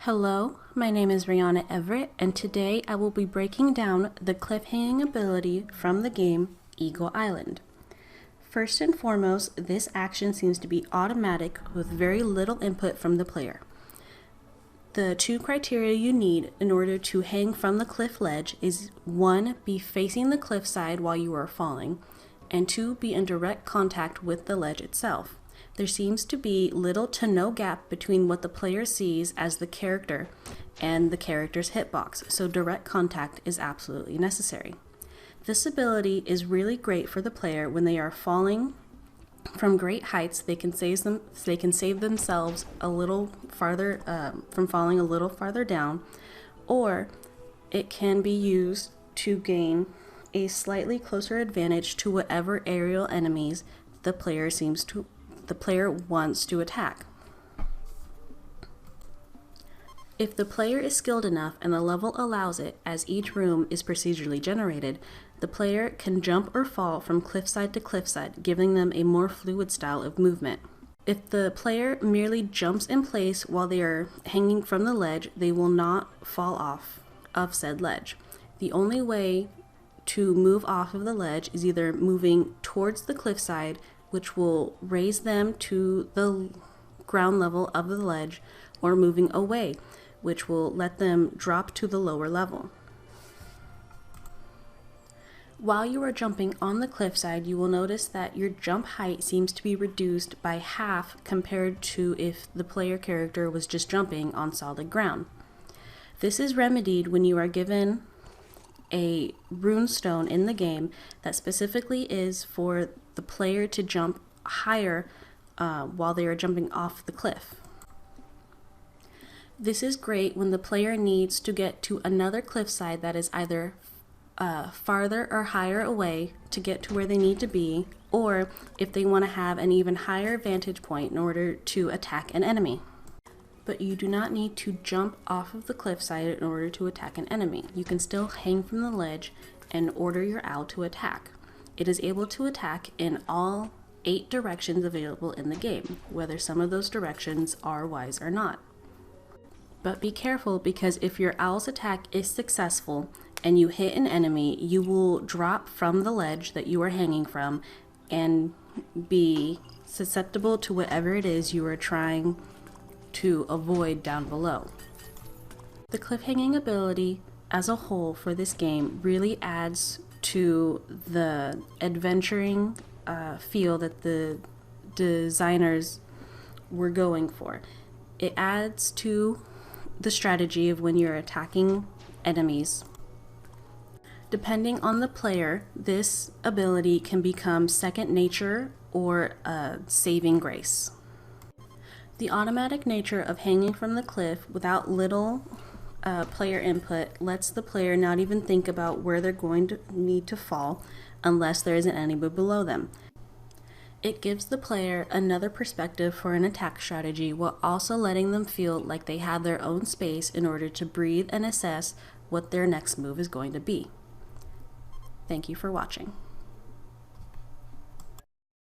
Hello, my name is MsRheyRhey, and today I will be breaking down the cliff-hanging ability from the game Eagle Island. First and foremost, this action seems to be automatic with very little input from the player. The two criteria you need in order to hang from the cliff ledge is 1. Be facing the cliff side while you are falling, and 2. Be in direct contact with the ledge itself. There seems to be little to no gap between what the player sees as the character and the character's hitbox, so direct contact is absolutely necessary. This ability is really great for the player when they are falling from great heights. They can save themselves a little farther from falling a little farther down, or it can be used to gain a slightly closer advantage to whatever aerial enemies the player wants to attack. If the player is skilled enough and the level allows it, as each room is procedurally generated, the player can jump or fall from cliffside to cliffside, giving them a more fluid style of movement. If the player merely jumps in place while they are hanging from the ledge, they will not fall off of said ledge. The only way to move off of the ledge is either moving towards the cliffside, which will raise them to the ground level of the ledge, or moving away, which will let them drop to the lower level. While you are jumping on the cliffside, you will notice that your jump height seems to be reduced by half compared to if the player character was just jumping on solid ground. This is remedied when you are given a rune stone in the game that specifically is for the player to jump higher while they are jumping off the cliff. This is great when the player needs to get to another cliffside that is either farther or higher away to get to where they need to be, or if they want to have an even higher vantage point in order to attack an enemy. But you do not need to jump off of the cliffside in order to attack an enemy. You can still hang from the ledge and order your owl to attack. It is able to attack in all 8 directions available in the game, whether some of those directions are wise or not. But be careful, because if your owl's attack is successful and you hit an enemy, you will drop from the ledge that you are hanging from and be susceptible to whatever it is you are trying to avoid down below. The cliff-hanging ability as a whole for this game really adds to the adventuring feel that the designers were going for. It adds to the strategy of when you're attacking enemies. Depending on the player, this ability can become second nature or a saving grace. The automatic nature of hanging from the cliff without little player input lets the player not even think about where they're going to need to fall unless there is an enemy below them. It gives the player another perspective for an attack strategy, while also letting them feel like they have their own space in order to breathe and assess what their next move is going to be. Thank you for watching.